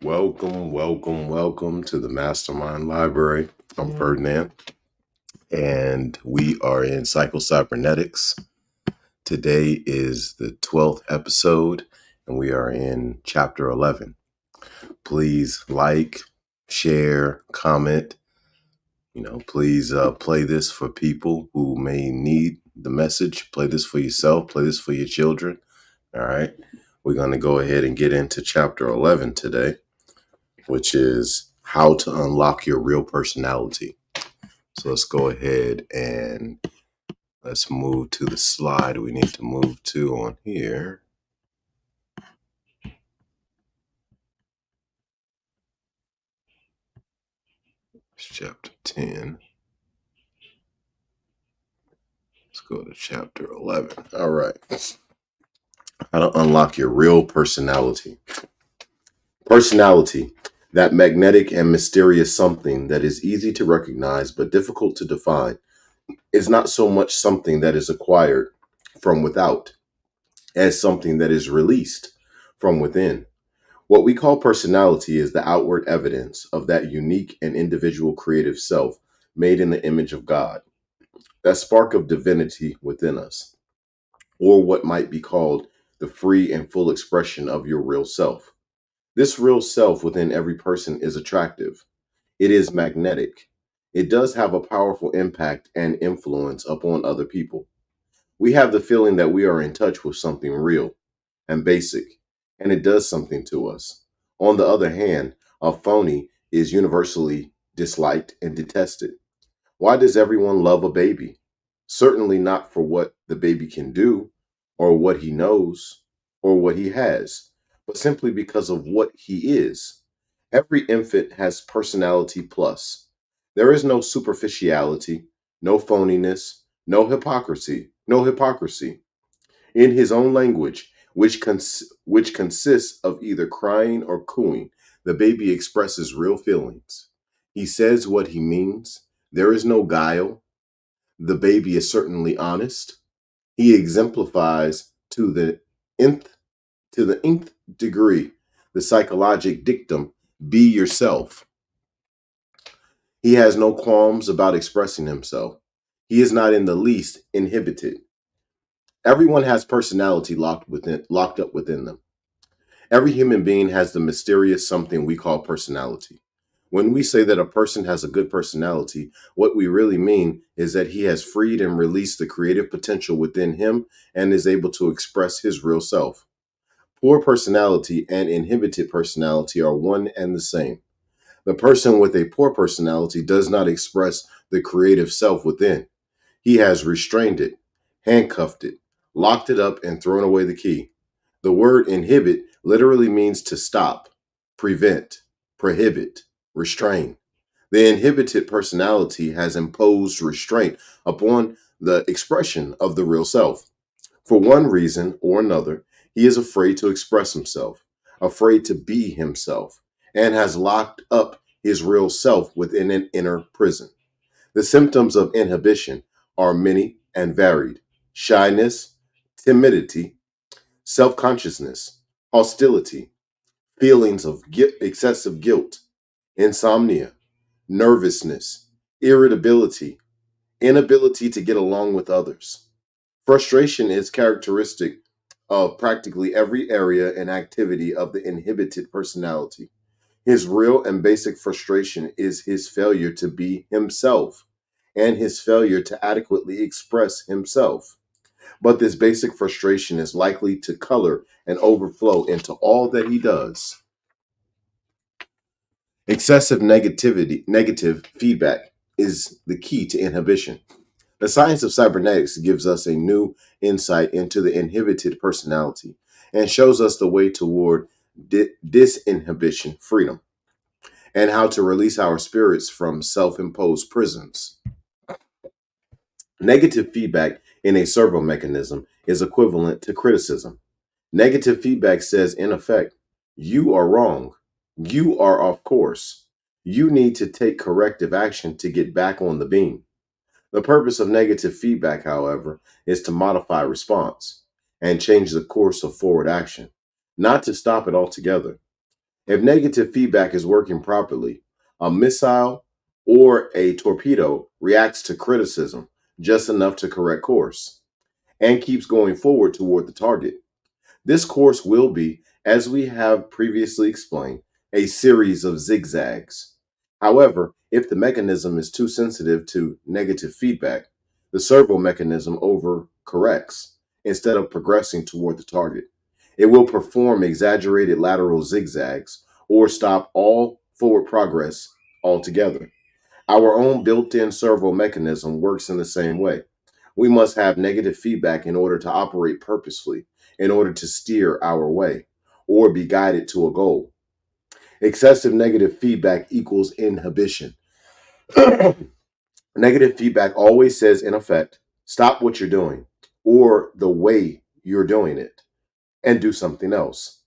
Welcome to the MasterMind Library. I'm Ferdinand, and we are in Psycho Cybernetics. Today is the 12th episode, and we are in chapter 11. Please like, share, comment. Please play this for people who may need the message. Play this for yourself. Play this for your children. All right. We're going to go ahead and get into chapter 11 today, which is how to unlock your real personality. So let's go ahead and let's move to the slide we need to move to on here. It's chapter 10. Let's go to chapter 11. All right. How to unlock your real personality. Personality, that magnetic and mysterious something that is easy to recognize but difficult to define, is not so much something that is acquired from without as something that is released from within. What we call personality is the outward evidence of that unique and individual creative self made in the image of God, that spark of divinity within us, or what might be called the free and full expression of your real self. This real self within every person is attractive. It is magnetic. It does have a powerful impact and influence upon other people. We have the feeling that we are in touch with something real and basic, and it does something to us. On the other hand, a phony is universally disliked and detested. Why does everyone love a baby? Certainly not for what the baby can do, or what he knows, or what he has, but simply because of what he is. Every infant has personality plus. There is no superficiality, no phoniness, no hypocrisy. In his own language, which consists of either crying or cooing, the baby expresses real feelings. He says what he means. There is no guile. The baby is certainly honest. He exemplifies nth to the nth degree the psychologic dictum, be yourself. He has no qualms about expressing himself. He is not in the least inhibited. Everyone has personality locked up within them. Every human being has the mysterious something we call personality. When we say that a person has a good personality, what we really mean is that he has freed and released the creative potential within him and is able to express his real self. Poor personality and inhibited personality are one and the same. The person with a poor personality does not express the creative self within. He has restrained it, handcuffed it, locked it up, and thrown away the key. The word inhibit literally means to stop, prevent, prohibit, restrain. The inhibited personality has imposed restraint upon the expression of the real self. For one reason or another, he is afraid to express himself, afraid to be himself, and has locked up his real self within an inner prison. The symptoms of inhibition are many and varied: shyness, timidity, self consciousness, hostility, feelings of excessive guilt, insomnia, nervousness, irritability, inability to get along with others. Frustration is characteristic of practically every area and activity of the inhibited personality. His real and basic frustration is his failure to be himself and his failure to adequately express himself. But this basic frustration is likely to color and overflow into all that he does. Negative feedback is the key to inhibition. The science of cybernetics gives us a new insight into the inhibited personality and shows us the way toward disinhibition, freedom, and how to release our spirits from self-imposed prisons. Negative feedback in a servo mechanism is equivalent to criticism. Negative feedback says, in effect, you are wrong. You are off course. You need to take corrective action to get back on the beam. The purpose of negative feedback, however, is to modify response and change the course of forward action, not to stop it altogether. If negative feedback is working properly, a missile or a torpedo reacts to criticism just enough to correct course and keeps going forward toward the target. This course will be, as we have previously explained, a series of zigzags. However, if the mechanism is too sensitive to negative feedback, the servo mechanism overcorrects instead of progressing toward the target. It will perform exaggerated lateral zigzags or stop all forward progress altogether. Our own built in servo mechanism works in the same way. We must have negative feedback in order to operate purposefully, in order to steer our way, or be guided to a goal. Excessive negative feedback equals inhibition. Negative feedback always says, in effect, stop what you're doing or the way you're doing it and do something else.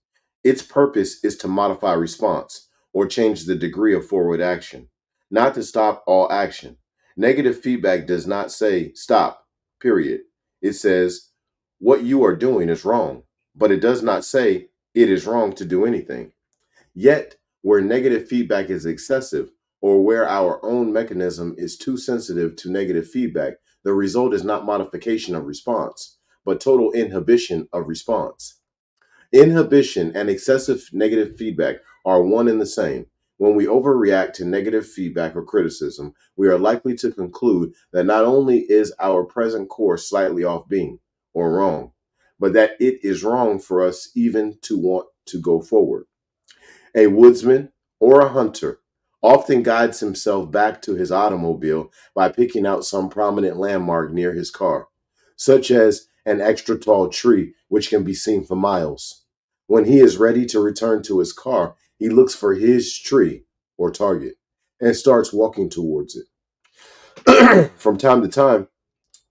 Its purpose is to modify response or change the degree of forward action, not to stop all action. Negative feedback does not say stop, period. It says what you are doing is wrong, but it does not say it is wrong to do anything. Yet, where negative feedback is excessive, or where our own mechanism is too sensitive to negative feedback, the result is not modification of response, but total inhibition of response. Inhibition and excessive negative feedback are one and the same. When we overreact to negative feedback or criticism, we are likely to conclude that not only is our present course slightly off beam or wrong, but that it is wrong for us even to want to go forward. A woodsman or a hunter often guides himself back to his automobile by picking out some prominent landmark near his car, such as an extra tall tree which can be seen for miles. When he is ready to return to his car, he looks for his tree or target and starts walking towards it. From time to time,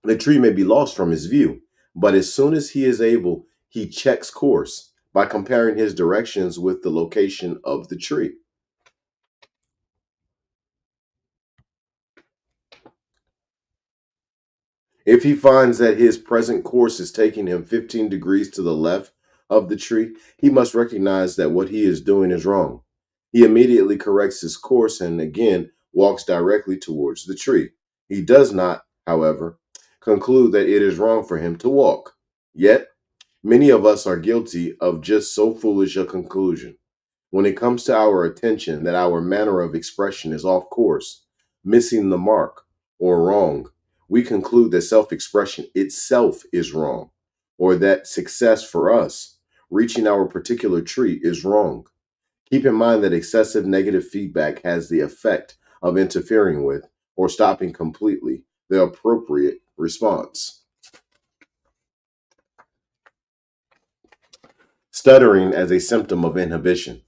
the tree may be lost from his view, but as soon as he is able, he checks course by comparing his directions with the location of the tree. If he finds that his present course is taking him 15 degrees to the left of the tree, he must recognize that what he is doing is wrong. He immediately corrects his course and again walks directly towards the tree. He does not, however, conclude that it is wrong for him to walk. Yet, many of us are guilty of just so foolish a conclusion. When it comes to our attention that our manner of expression is off course, missing the mark, or wrong, we conclude that self expression itself is wrong, or that success for us, reaching our particular tree, is wrong. Keep in mind that excessive negative feedback has the effect of interfering with, or stopping completely, the appropriate response. Stuttering as a symptom of inhibition.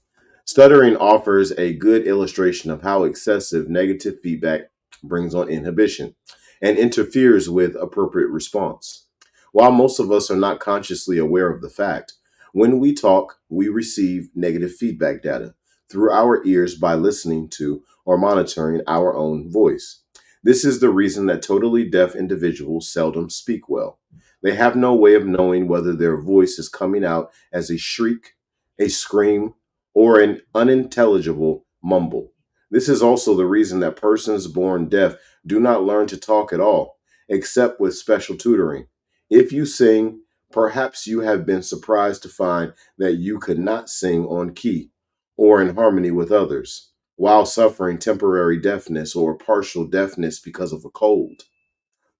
Stuttering offers a good illustration of how excessive negative feedback brings on inhibition and interferes with appropriate response. While most of us are not consciously aware of the fact, when we talk, we receive negative feedback data through our ears by listening to or monitoring our own voice. This is the reason that totally deaf individuals seldom speak well. They have no way of knowing whether their voice is coming out as a shriek, a scream, or an unintelligible mumble. This is also the reason that persons born deaf do not learn to talk at all, except with special tutoring. If you sing, perhaps you have been surprised to find that you could not sing on key or in harmony with others while suffering temporary deafness or partial deafness because of a cold.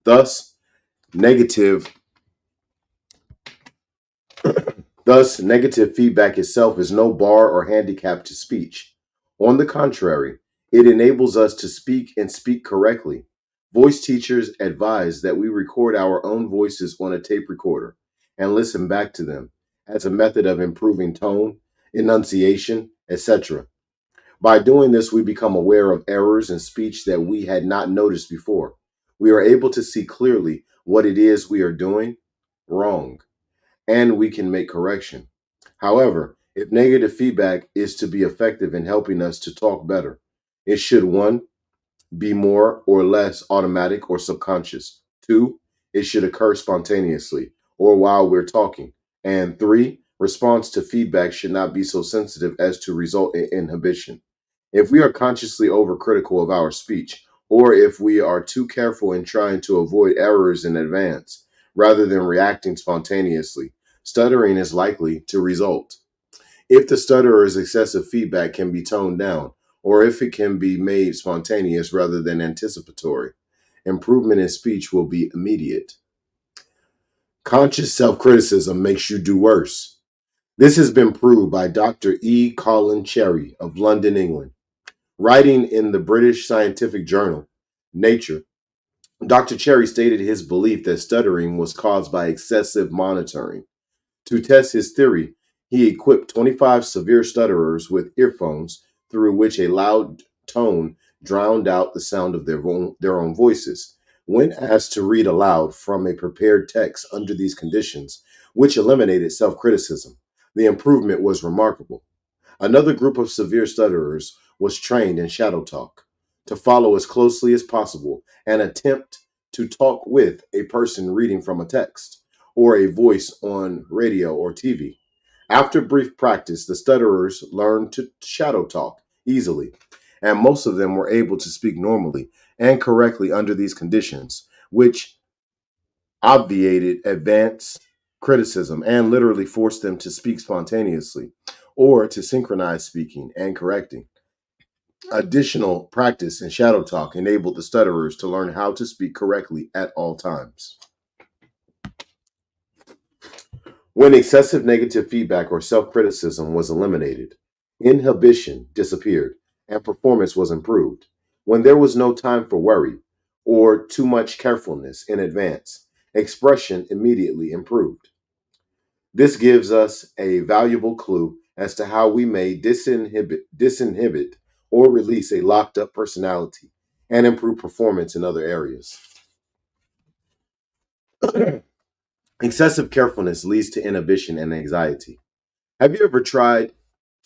Thus, negative Thus, negative feedback itself is no bar or handicap to speech. On the contrary, it enables us to speak and speak correctly. Voice teachers advise that we record our own voices on a tape recorder and listen back to them as a method of improving tone, enunciation, etc. By doing this, we become aware of errors in speech that we had not noticed before. We are able to see clearly what it is we are doing wrong and we can make correction. However, if negative feedback is to be effective in helping us to talk better, it should one, be more or less automatic or subconscious. Two, it should occur spontaneously or while we're talking. And three, response to feedback should not be so sensitive as to result in inhibition. If we are consciously overcritical of our speech, or if we are too careful in trying to avoid errors in advance, rather than reacting spontaneously, stuttering is likely to result. If the stutterer's excessive feedback can be toned down, or if it can be made spontaneous rather than anticipatory, improvement in speech will be immediate. Conscious self criticism makes you do worse. This has been proved by Dr. E. Colin Cherry of London, England. Writing in the British scientific journal, Nature, Dr. Cherry stated his belief that stuttering was caused by excessive monitoring. To test his theory, he equipped 25 severe stutterers with earphones through which a loud tone drowned out the sound of their own voices. When asked to read aloud from a prepared text under these conditions, which eliminated self criticism, the improvement was remarkable. Another group of severe stutterers was trained in shadow talk to follow as closely as possible and attempt to talk with a person reading from a text or a voice on radio or TV. After brief practice, the stutterers learned to shadow talk easily, and most of them were able to speak normally and correctly under these conditions, which obviated advanced criticism and literally forced them to speak spontaneously or to synchronize speaking and correcting. Additional practice in shadow talk enabled the stutterers to learn how to speak correctly at all times. When excessive negative feedback or self criticism was eliminated, inhibition disappeared and performance was improved. When there was no time for worry or too much carefulness in advance, expression immediately improved. This gives us a valuable clue as to how we may disinhibit or release a locked up personality and improve performance in other areas. Excessive carefulness leads to inhibition and anxiety. Have you ever tried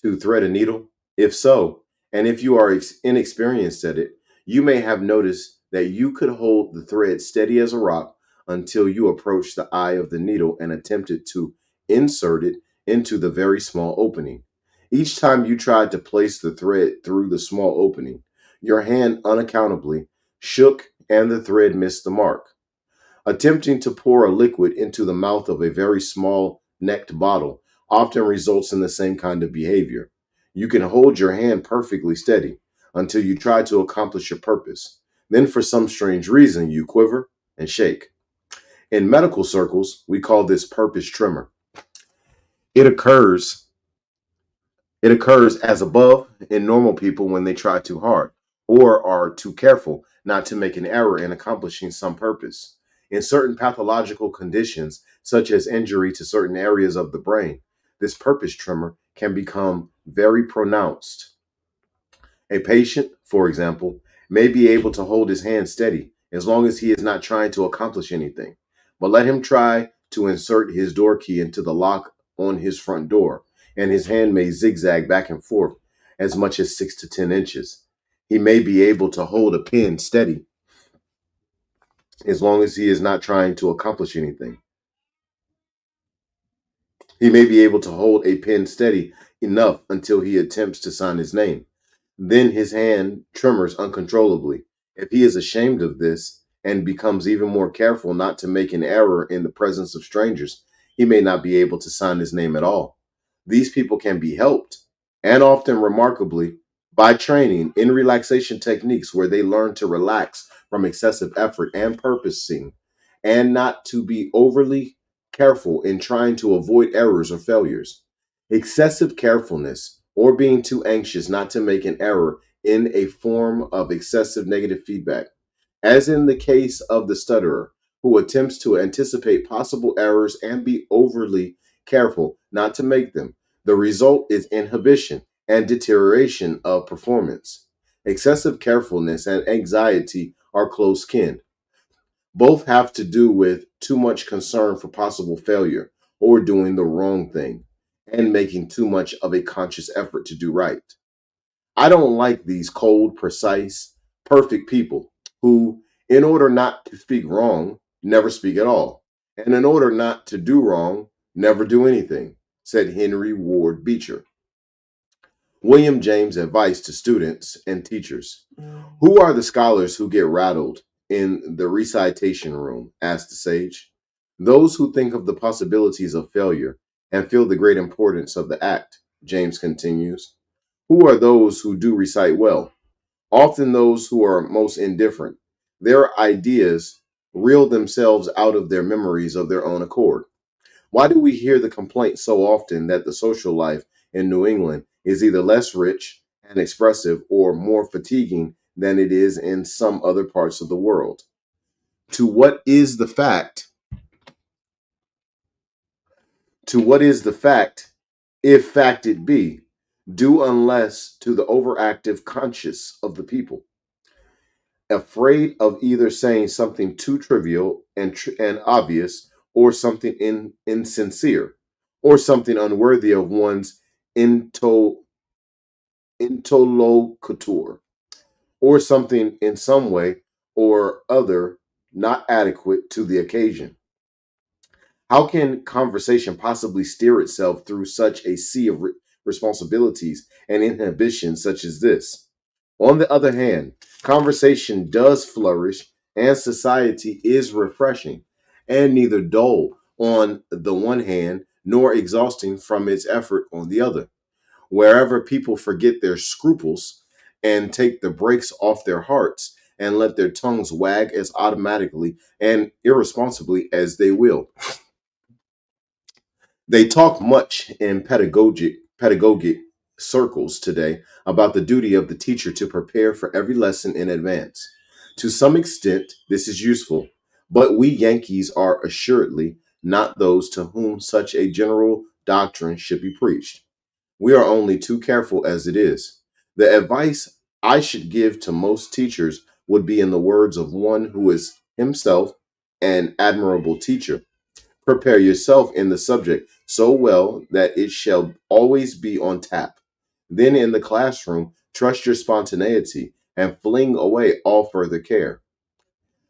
to thread a needle? If so, and if you are inexperienced at it, you may have noticed that you could hold the thread steady as a rock until you approached the eye of the needle and attempted to insert it into the very small opening. Each time you tried to place the thread through the small opening, your hand unaccountably shook and the thread missed the mark. Attempting to pour a liquid into the mouth of a very small necked bottle often results in the same kind of behavior. You can hold your hand perfectly steady until you try to accomplish your purpose. Then, for some strange reason, you quiver and shake. In medical circles, we call this purpose tremor. It occurs It occurs as above in normal people when they try too hard or are too careful not to make an error in accomplishing some purpose. In certain pathological conditions, such as injury to certain areas of the brain, this purpose tremor can become very pronounced. A patient, for example, may be able to hold his hand steady as long as he is not trying to accomplish anything. But let him try to insert his door key into the lock on his front door, and his hand may zigzag back and forth as much as 6 to 10 inches. He may be able to hold a pen steady as long as he is not trying to accomplish anything. He may be able to hold a pen steady enough until he attempts to sign his name. Then his hand tremors uncontrollably. If he is ashamed of this and becomes even more careful not to make an error in the presence of strangers, he may not be able to sign his name at all. These people can be helped, and often remarkably, by training in relaxation techniques where they learn to relax from excessive effort and purposing, and not to be overly careful in trying to avoid errors or failures. Excessive carefulness or being too anxious not to make an error in a form of excessive negative feedback, as in the case of the stutterer who attempts to anticipate possible errors and be overly careful not to make them. The result is inhibition and deterioration of performance. Excessive carefulness and anxiety are close kin. Both have to do with too much concern for possible failure or doing the wrong thing and making too much of a conscious effort to do right. I don't like these cold, precise, perfect people who, in order not to speak wrong, never speak at all. And in order not to do wrong, never do anything. said Henry Ward Beecher. William James' advice to students and teachers. Who are the scholars who get rattled in the recitation room? Asked the sage. Those who think of the possibilities of failure and feel the great importance of the act, James continues. Who are those who do recite well? Often those who are most indifferent. Their ideas reel themselves out of their memories of their own accord. Why do we hear the complaint so often that the social life in New England is either less rich and expressive or more fatiguing than it is in some other parts of the world? To what is the fact? To what is the fact, if fact it be, due unless to the overactive conscience of the people, afraid of either saying something too trivial and obvious, or something insincere, or something unworthy of one's into, interlocutor, or something in some way or other not adequate to the occasion. How can conversation possibly steer itself through such a sea of responsibilities and inhibitions such as this? On the other hand, conversation does flourish and society is refreshing and neither dull on the one hand nor exhausting from its effort on the other. Wherever people forget their scruples and take the brakes off their hearts and let their tongues wag as automatically and irresponsibly as they will. They talk much in pedagogic circles today about the duty of the teacher to prepare for every lesson in advance. To some extent, this is useful, but we Yankees are assuredly not those to whom such a general doctrine should be preached. We are only too careful as it is. The advice I should give to most teachers would be in the words of one who is himself an admirable teacher. Prepare yourself in the subject so well that it shall always be on tap. Then in the classroom, trust your spontaneity and fling away all further care.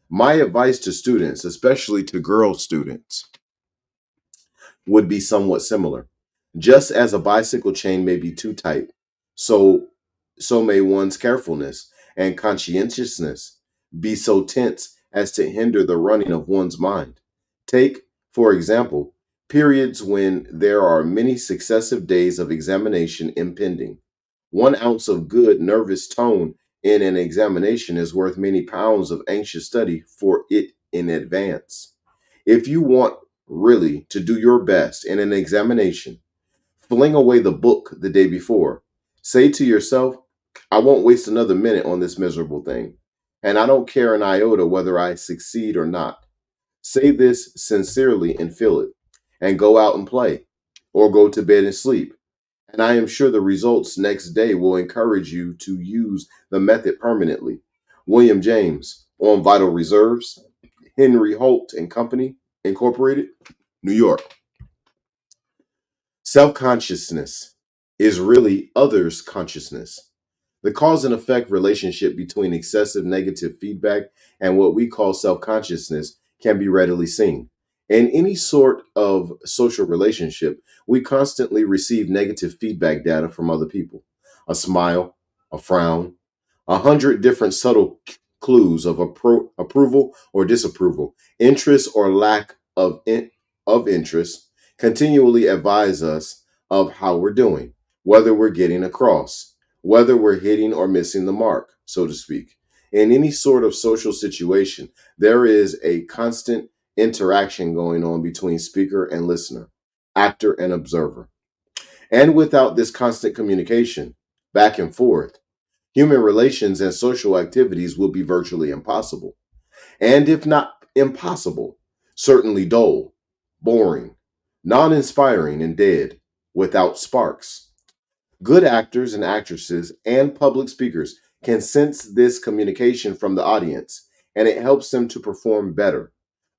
My advice to students, especially to girl students, would be somewhat similar. Just as a bicycle chain may be too tight, so so may one's carefulness and conscientiousness be so tense as to hinder the running of one's mind. Take, for example, periods when there are many successive days of examination impending. 1 ounce of good nervous tone in an examination is worth many pounds of anxious study for it in advance. If you want really to do your best in an examination, fling away the book the day before. Say to yourself, I won't waste another minute on this miserable thing, and I don't care an iota whether I succeed or not. Say this sincerely and feel it, and go out and play, or go to bed and sleep. And I am sure the results next day will encourage you to use the method permanently. William James on Vital Reserves, Henry Holt and Company, Incorporated, New York. Self consciousness is really others' consciousness. The cause and effect relationship between excessive negative feedback and what we call self consciousness can be readily seen. In any sort of social relationship, we constantly receive negative feedback data from other people. A smile, a frown, 100 different subtle clues of approval or disapproval, interest or lack of interest, continually advise us of how we're doing, whether we're getting across, whether we're hitting or missing the mark, so to speak. In any sort of social situation, there is a constant interaction going on between speaker and listener, actor and observer. And without this constant communication, back and forth, human relations and social activities will be virtually impossible. And if not impossible, certainly dull, boring, non inspiring, and dead, without sparks. Good actors and actresses and public speakers can sense this communication from the audience, and it helps them to perform better.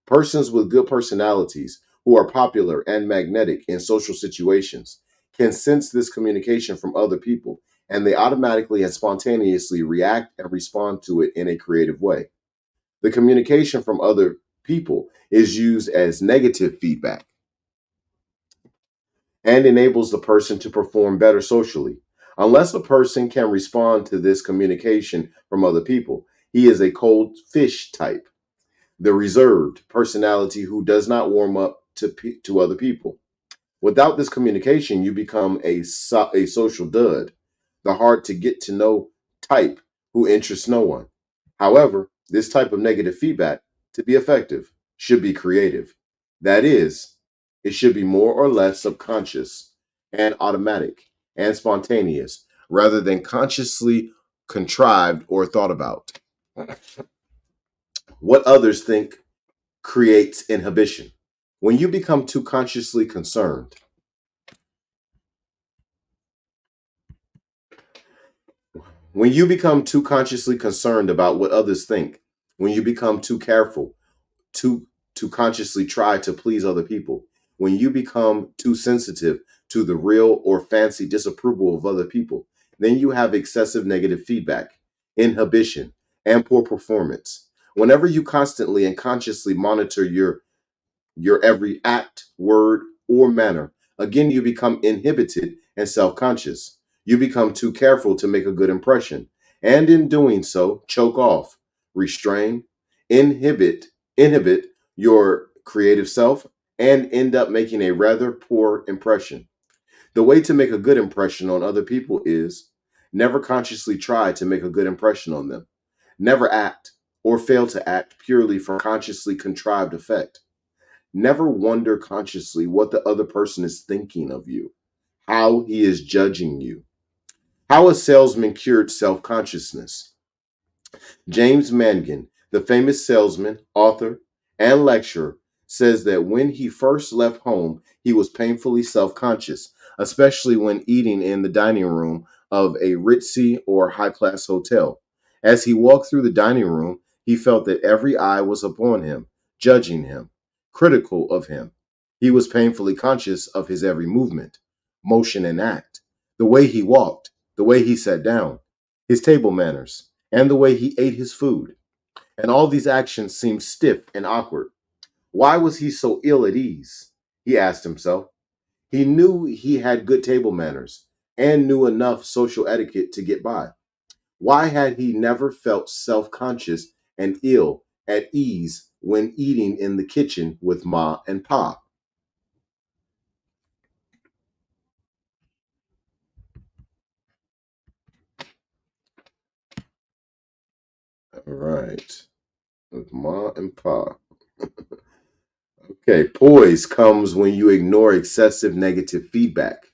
Persons with good personalities who are popular and magnetic in social situations can sense this communication from other people, and they automatically and spontaneously react and respond to it in a creative way. The communication from other people is used as negative feedback and enables the person to perform better socially. Unless a person can respond to this communication from other people, he is a cold fish type, the reserved personality who does not warm up to other people. Without this communication, you become a social dud, the hard to get to know type who interests no one. However, this type of negative feedback, to be effective, should be creative. That is, it should be more or less subconscious and automatic and spontaneous rather than consciously contrived or thought about. What others think creates inhibition. When you become too consciously concerned, When you become too consciously concerned about what others think, when you become too careful, too to consciously try to please other people, when you become too sensitive to the real or fancy disapproval of other people, then you have excessive negative feedback, inhibition, and poor performance. Whenever you constantly and consciously monitor your every act, word, or manner. Again, you become inhibited and self conscious. You become too careful to make a good impression, and in doing so, choke off, restrain, inhibit, inhibit your creative self, and end up making a rather poor impression. The way to make a good impression on other people is never consciously try to make a good impression on them. Never act or fail to act purely for consciously contrived effect. Never wonder consciously what the other person is thinking of you, how he is judging you. How a salesman cured self consciousness. James Mangan, the famous salesman, author, and lecturer, says that when he first left home, he was painfully self conscious, especially when eating in the dining room of a ritzy or high class hotel. As he walked through the dining room, he felt that every eye was upon him, judging him, critical of him. He was painfully conscious of his every movement, motion, and act, the way he walked, the way he sat down, his table manners, and the way he ate his food. And all these actions seemed stiff and awkward. Why was he so ill at ease? He asked himself. He knew he had good table manners and knew enough social etiquette to get by. Why had he never felt self conscious and ill at ease when eating in the kitchen with Ma and Pa? All right, with Ma and Pa. Okay, poise comes when you ignore excessive negative feedback.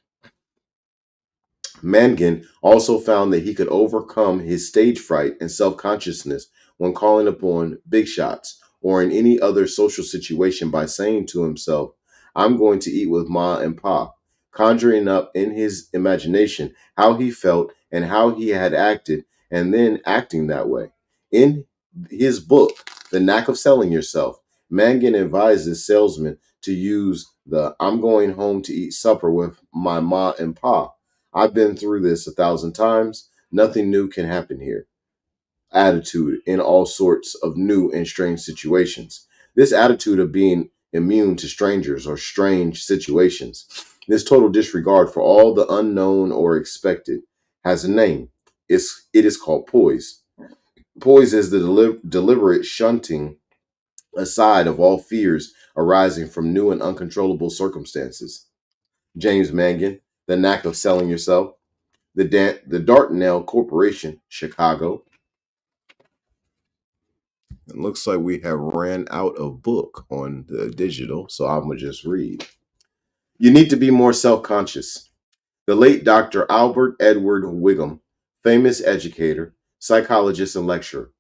Mangan also found that he could overcome his stage fright and self consciousness when calling upon big shots or in any other social situation by saying to himself, I'm going to eat with Ma and Pa, conjuring up in his imagination how he felt and how he had acted, and then acting that way. In his book, The Knack of Selling Yourself, Mangan advises salesmen to use the I'm going home to eat supper with my Ma and Pa. I've been through this 1,000 times. Nothing new can happen here. Attitude in all sorts of new and strange situations. This attitude of being immune to strangers or strange situations, this total disregard for all the unknown or expected, has a name. It is called poise. Poise is the deliberate shunting aside of all fears arising from new and uncontrollable circumstances. James Mangan, The Knack of Selling Yourself. The Dartnell Corporation, Chicago. It looks like we have ran out of book on the digital, so I'm going to just read. You need to be more self conscious. The late Dr. Albert Edward Wiggum, famous educator, psychologist, and lecturer,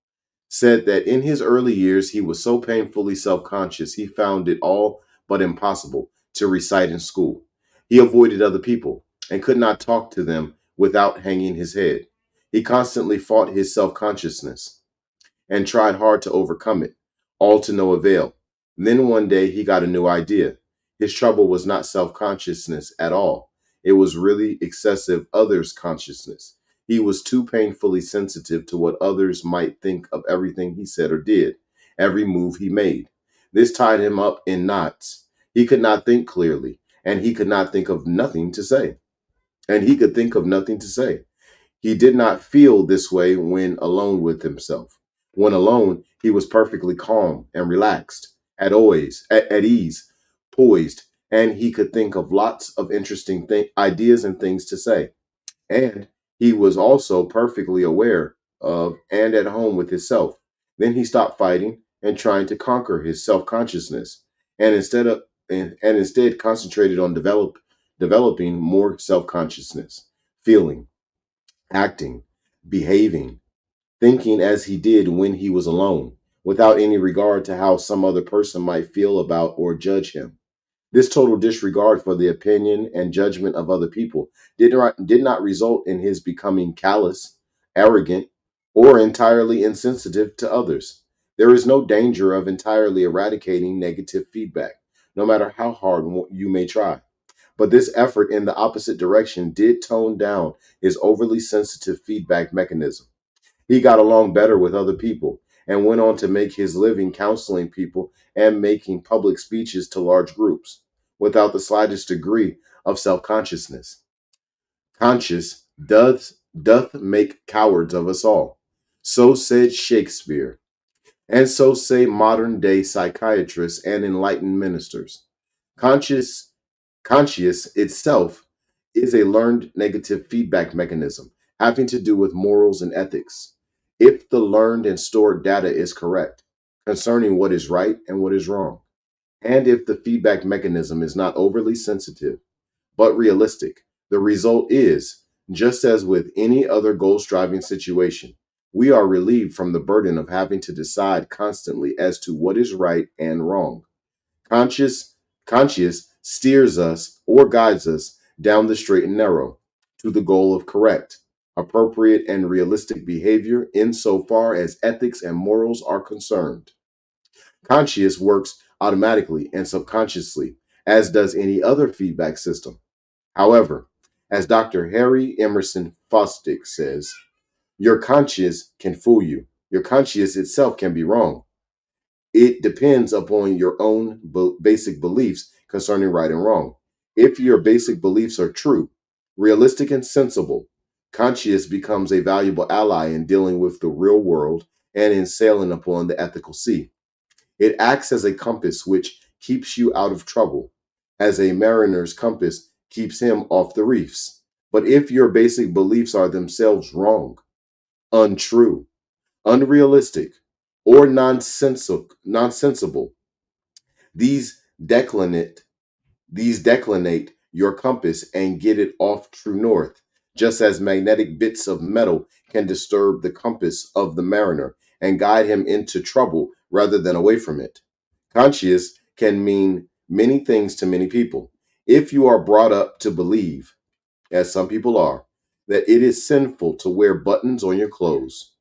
said that in his early years he was so painfully self conscious he found it all but impossible to recite in school. He avoided other people and could not talk to them without hanging his head. He constantly fought his self consciousness and tried hard to overcome it, all to no avail. Then one day he got a new idea. His trouble was not self consciousness at all, it was really excessive others' consciousness. He was too painfully sensitive to what others might think of everything he said or did, every move he made. This tied him up in knots. He could not think clearly, and he could not think of nothing to say. And he could think of nothing to say. He did not feel this way when alone with himself. When alone, he was perfectly calm and relaxed, at ease, poised, and he could think of lots of interesting ideas and things to say. And he was also perfectly aware of and at home with himself. Then he stopped fighting and trying to conquer his self-consciousness, and instead concentrated on developing more self-consciousness, feeling, acting, behaving, thinking as he did when he was alone, without any regard to how some other person might feel about or judge him. This total disregard for the opinion and judgment of other people did not result in his becoming callous, arrogant, or entirely insensitive to others. There is no danger of entirely eradicating negative feedback, no matter how hard you may try. But this effort in the opposite direction did tone down his overly sensitive feedback mechanism. He got along better with other people and went on to make his living counseling people and making public speeches to large groups without the slightest degree of self-consciousness. Conscious doth make cowards of us all. So said Shakespeare, and so say modern day psychiatrists and enlightened ministers. Conscious Conscious itself is a learned negative feedback mechanism having to do with morals and ethics. If the learned and stored data is correct concerning what is right and what is wrong, and if the feedback mechanism is not overly sensitive but realistic, the result is, just as with any other goal striving situation, we are relieved from the burden of having to decide constantly as to what is right and wrong. Conscious, Conscious steers us or guides us down the straight and narrow to the goal of correct, appropriate, and realistic behavior insofar as ethics and morals are concerned. Conscious works automatically and subconsciously, as does any other feedback system. However, as Dr. Harry Emerson Fosdick says, your conscience can fool you. Your conscience itself can be wrong. It depends upon your own basic beliefs concerning right and wrong. If your basic beliefs are true, realistic, and sensible, conscience becomes a valuable ally in dealing with the real world and in sailing upon the ethical sea. It acts as a compass which keeps you out of trouble, as a mariner's compass keeps him off the reefs. But if your basic beliefs are themselves wrong, untrue, unrealistic, or nonsensible, these declinate these declinate your compass and get it off true north, just as magnetic bits of metal can disturb the compass of the mariner and guide him into trouble rather than away from it. Conscious can mean many things to many people. If you are brought up to believe, as some people are, that it is sinful to wear buttons on your clothes,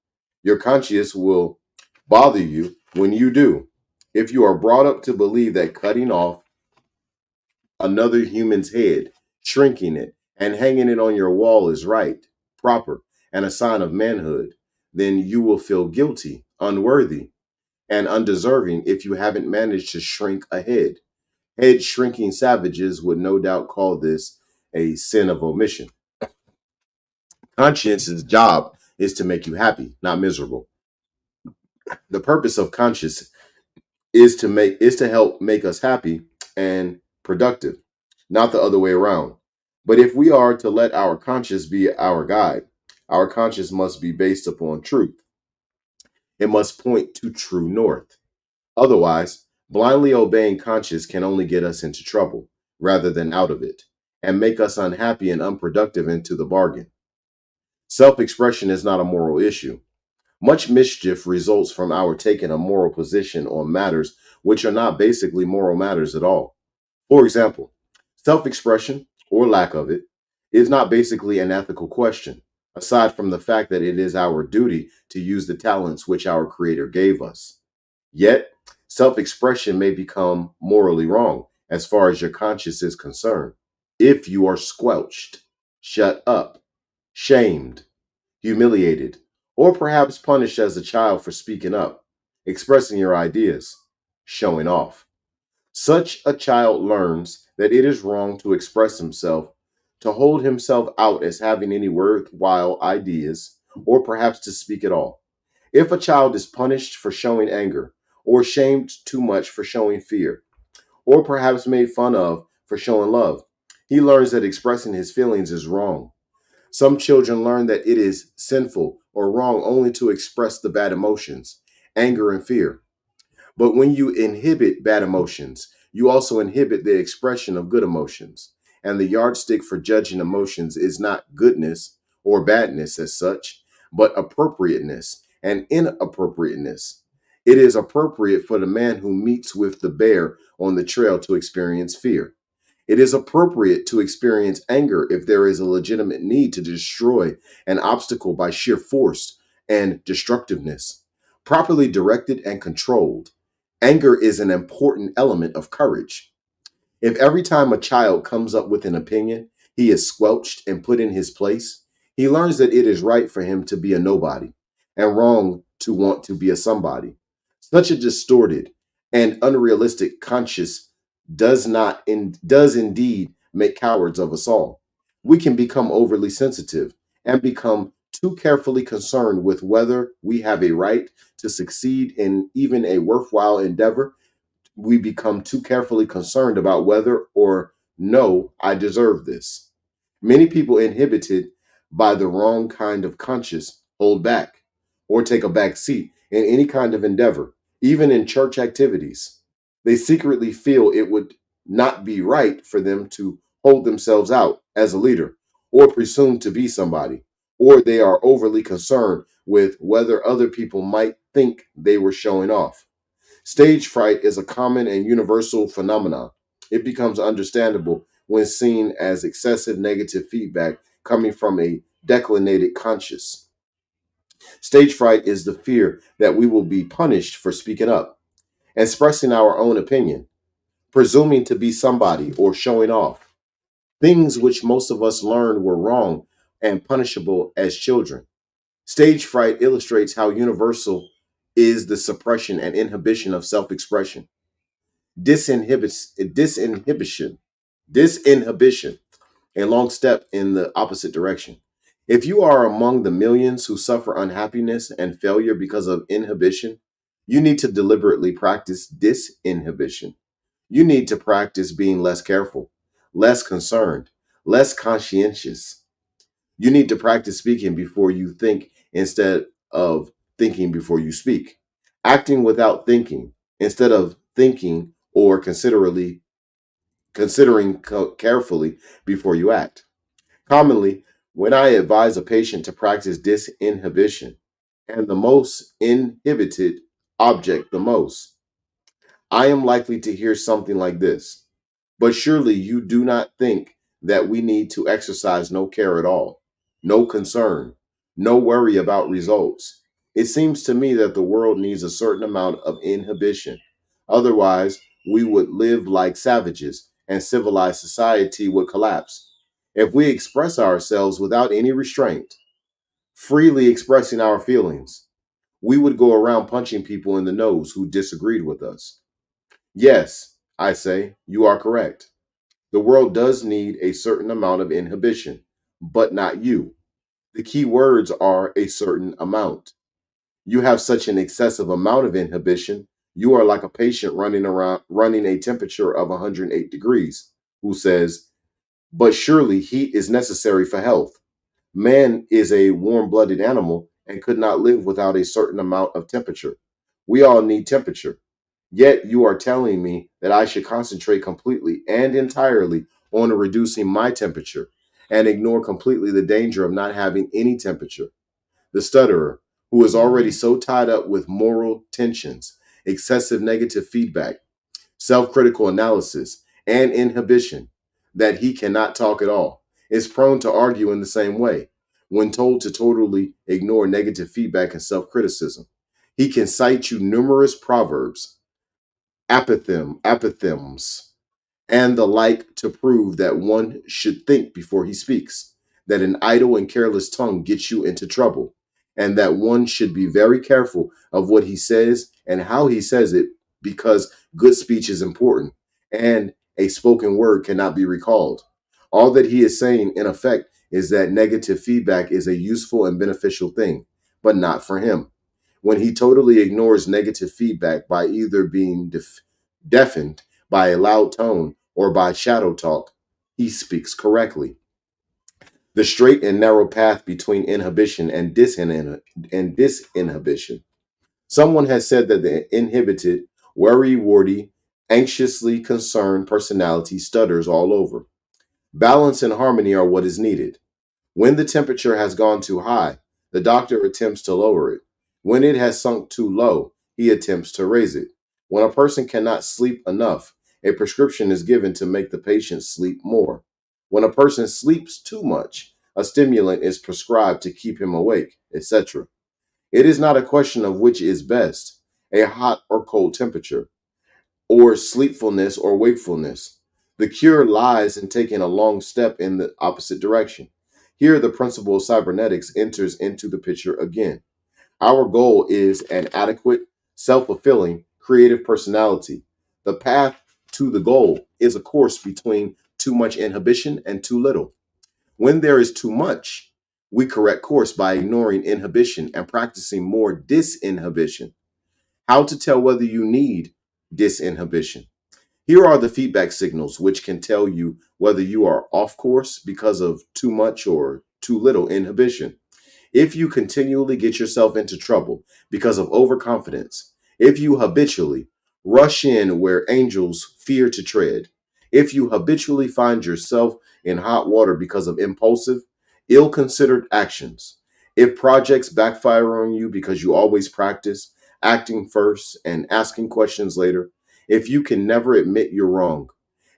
your conscience will bother you when you do. If you are brought up to believe that cutting off another human's head, shrinking it, and hanging it on your wall is right, proper, and a sign of manhood, then you will feel guilty, unworthy, and undeserving if you haven't managed to shrink a head. Head shrinking savages would no doubt call this a sin of omission. Conscience's job is to make you happy, not miserable. The purpose of conscience is to help make us happy and productive, not the other way around. But if we are to let our conscience be our guide, our conscience must be based upon truth. It must point to true north. Otherwise, blindly obeying conscience can only get us into trouble rather than out of it, and make us unhappy and unproductive into the bargain. Self-expression is not a moral issue. Much mischief results from our taking a moral position on matters which are not basically moral matters at all. For example, self expression, or lack of it, is not basically an ethical question, aside from the fact that it is our duty to use the talents which our Creator gave us. Yet, self expression may become morally wrong as far as your conscience is concerned. If you are squelched, shut up, shamed, humiliated, or perhaps punished as a child for speaking up, expressing your ideas, showing off. Such a child learns that it is wrong to express himself, to hold himself out as having any worthwhile ideas, or perhaps to speak at all. If a child is punished for showing anger, or shamed too much for showing fear, or perhaps made fun of for showing love, he learns that expressing his feelings is wrong. Some children learn that it is sinful or wrong only to express the bad emotions, anger and fear. But when you inhibit bad emotions, you also inhibit the expression of good emotions. And the yardstick for judging emotions is not goodness or badness as such, but appropriateness and inappropriateness. It is appropriate for the man who meets with the bear on the trail to experience fear. It is appropriate to experience anger if there is a legitimate need to destroy an obstacle by sheer force and destructiveness. Properly directed and controlled, anger is an important element of courage. If every time a child comes up with an opinion, he is squelched and put in his place, he learns that it is right for him to be a nobody and wrong to want to be a somebody. Such a distorted and unrealistic conscience does indeed make cowards of us all. We can become overly sensitive and become too carefully concerned with whether we have a right to succeed in even a worthwhile endeavor. We become too carefully concerned about whether or no I deserve this. Many people inhibited by the wrong kind of conscience hold back or take a back seat in any kind of endeavor, even in church activities. They secretly feel it would not be right for them to hold themselves out as a leader or presume to be somebody, or they are overly concerned with whether other people might think they were showing off. Stage fright is a common and universal phenomenon. It becomes understandable when seen as excessive negative feedback coming from a declinated conscience. Stage fright is the fear that we will be punished for speaking up, expressing our own opinion, presuming to be somebody, or showing off. Things which most of us learned were wrong and punishable as children. Stage fright illustrates how universal is the suppression and inhibition of self expression. Disinhibition, disinhibition, a long step in the opposite direction. If you are among the millions who suffer unhappiness and failure because of inhibition, you need to deliberately practice disinhibition. You need to practice being less careful, less concerned, less conscientious. You need to practice speaking before you think instead of thinking before you speak. Acting without thinking instead of thinking or considering carefully before you act. Commonly, when I advise a patient to practice disinhibition and the most inhibited object the most, I am likely to hear something like this. But surely you do not think that we need to exercise no care at all, no concern, no worry about results. It seems to me that the world needs a certain amount of inhibition. Otherwise, we would live like savages and civilized society would collapse. If we express ourselves without any restraint, freely expressing our feelings, we would go around punching people in the nose who disagreed with us. Yes, I say, you are correct. The world does need a certain amount of inhibition, but not you. The key words are a certain amount. You have such an excessive amount of inhibition, you are like a patient running a temperature of 108 degrees, who says, "But surely heat is necessary for health. Man is a warm-blooded animal and could not live without a certain amount of temperature. We all need temperature. Yet you are telling me that I should concentrate completely and entirely on reducing my temperature and ignore completely the danger of not having any temperature." The stutterer, who is already so tied up with moral tensions, excessive negative feedback, self critical analysis, and inhibition that he cannot talk at all, is prone to argue in the same way when told to totally ignore negative feedback and self criticism. He can cite you numerous proverbs, apothegms, and the like to prove that one should think before he speaks, that an idle and careless tongue gets you into trouble, and that one should be very careful of what he says and how he says it because good speech is important, and a spoken word cannot be recalled. All that he is saying, in effect, is that negative feedback is a useful and beneficial thing, but not for him. When he totally ignores negative feedback by either being deafened by a loud tone or by shadow talk, he speaks correctly. The straight and narrow path between inhibition and disinhibition. Someone has said that the inhibited, worry-warty, anxiously concerned personality stutters all over. Balance and harmony are what is needed. When the temperature has gone too high, the doctor attempts to lower it. When it has sunk too low, he attempts to raise it. When a person cannot sleep enough, a prescription is given to make the patient sleep more. When a person sleeps too much, a stimulant is prescribed to keep him awake, etc. It is not a question of which is best, a hot or cold temperature, or sleepfulness or wakefulness. The cure lies in taking a long step in the opposite direction. Here, the principle of cybernetics enters into the picture again. Our goal is an adequate, self fulfilling, creative personality. The path to the goal is a course between too much inhibition and too little. When there is too much, we correct course by ignoring inhibition and practicing more disinhibition. How to tell whether you need disinhibition. Here are the feedback signals which can tell you whether you are off course because of too much or too little inhibition. If you continually get yourself into trouble because of overconfidence, if you habitually rush in where angels fear to tread, if you habitually find yourself in hot water because of impulsive, ill considered actions, if projects backfire on you because you always practice acting first and asking questions later, if you can never admit you're wrong,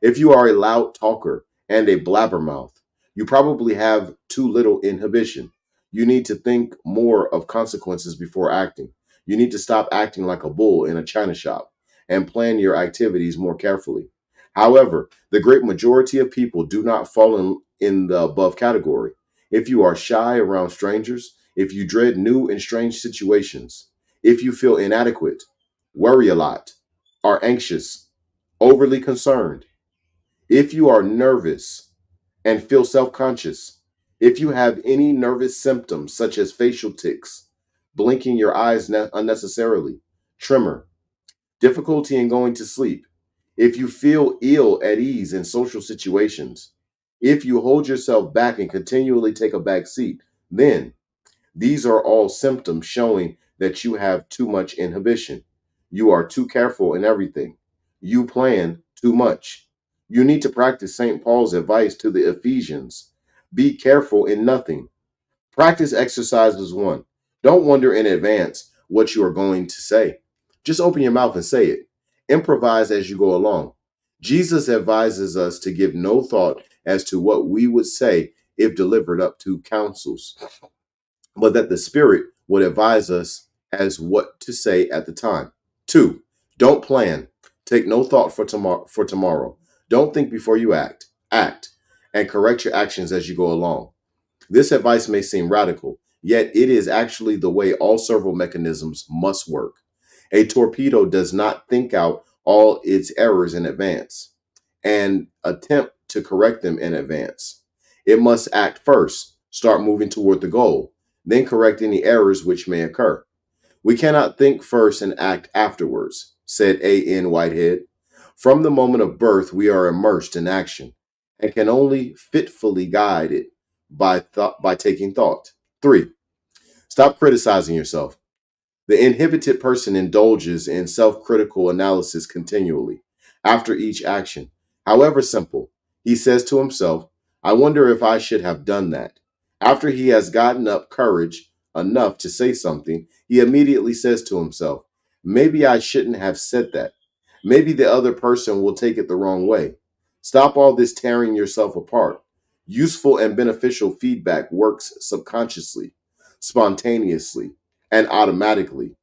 if you are a loud talker and a blabbermouth, you probably have too little inhibition. You need to think more of consequences before acting. You need to stop acting like a bull in a china shop and plan your activities more carefully. However, the great majority of people do not fall in the above category. If you are shy around strangers, if you dread new and strange situations, if you feel inadequate, worry a lot, are anxious, overly concerned, if you are nervous, and feel self conscious. If you have any nervous symptoms such as facial tics, blinking your eyes unnecessarily, tremor, difficulty in going to sleep, if you feel ill at ease in social situations, if you hold yourself back and continually take a back seat, then these are all symptoms showing that you have too much inhibition. You are too careful in everything. You plan too much. You need to practice St. Paul's advice to the Ephesians. Be careful in nothing. Practice exercises one. Don't wonder in advance what you are going to say. Just open your mouth and say it. Improvise as you go along. Jesus advises us to give no thought as to what we would say if delivered up to councils, but that the Spirit would advise us as what to say at the time. Two, don't plan. Take no thought for tomorrow. Don't think before you act. Act and correct your actions as you go along. This advice may seem radical, yet it is actually the way all servo mechanisms must work. A torpedo does not think out all its errors in advance and attempt to correct them in advance. It must act first, start moving toward the goal, then correct any errors which may occur. We cannot think first and act afterwards, said A.N. Whitehead. From the moment of birth, we are immersed in action and can only fitfully guide it by taking thought. Three, stop criticizing yourself. The inhibited person indulges in self critical analysis continually. After each action, however simple, he says to himself, I wonder if I should have done that. After he has gotten up courage enough to say something, he immediately says to himself, maybe I shouldn't have said that. Maybe the other person will take it the wrong way. Stop all this tearing yourself apart. Useful and beneficial feedback works subconsciously, spontaneously, and automatically.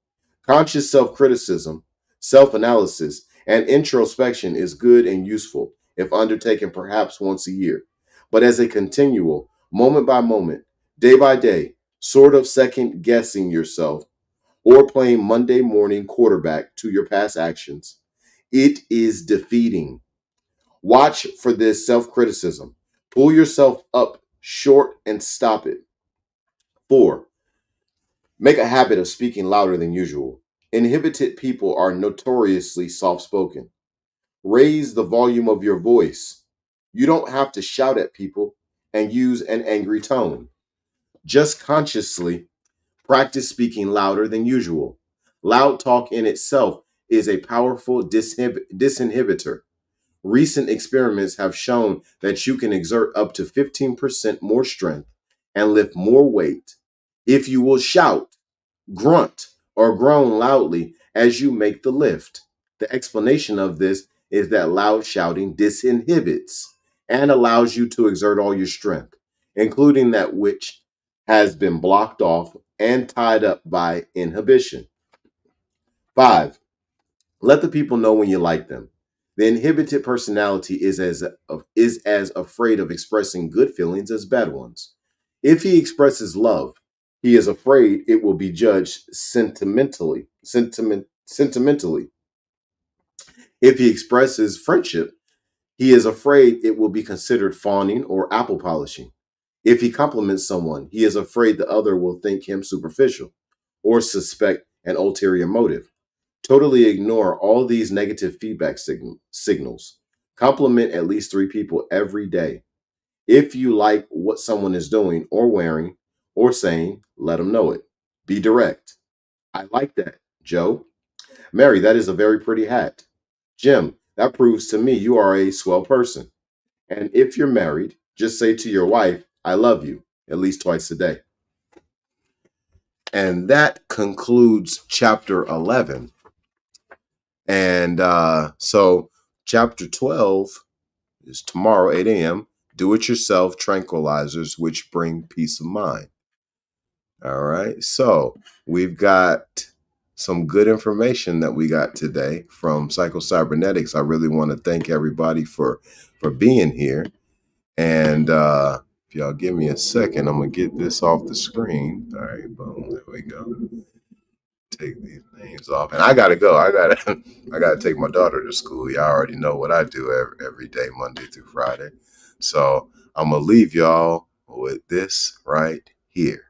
Conscious self criticism, self analysis, and introspection is good and useful if undertaken perhaps once a year, but as a continual, moment by moment, day by day, sort of second guessing yourself or playing Monday morning quarterback to your past actions, it is defeating. Watch for this self-criticism. Pull yourself up short and stop it. 4. Make a habit of speaking louder than usual. Inhibited people are notoriously soft-spoken. Raise the volume of your voice. You don't have to shout at people and use an angry tone. Just consciously practice speaking louder than usual. Loud talk in itself is a powerful disinhibitor. Recent experiments have shown that you can exert up to 15% more strength and lift more weight if you will shout, grunt, or groan loudly as you make the lift. The explanation of this is that loud shouting disinhibits and allows you to exert all your strength, including that which has been blocked off and tied up by inhibition. 5. Let the people know when you like them. The inhibited personality is as afraid of expressing good feelings as bad ones. If he expresses love, he is afraid it will be judged sentimentally. If he expresses friendship, he is afraid it will be considered fawning or apple polishing. If he compliments someone, he is afraid the other will think him superficial or suspect an ulterior motive. Totally ignore all these negative feedback signals. Compliment at least 3 people every day. If you like what someone is doing or wearing or saying, let them know it. Be direct. I like that, Joe. Mary, that is a very pretty hat. Jim, that proves to me you are a swell person. And if you're married, just say to your wife, I love you, at least twice a day. And that concludes chapter 11. And so chapter 12 is tomorrow, 8 a.m. Do it yourself tranquilizers, which bring peace of mind. All right. So we've got some good information that we got today from Psycho Cybernetics. I really want to thank everybody for being here. And if y'all give me a second, I'm going to get this off the screen. All right. Boom. There we go. Take these names off, and I gotta go. I gotta take my daughter to school. Y'all already know what I do every day, Monday through Friday. So I'm gonna leave y'all with this right here.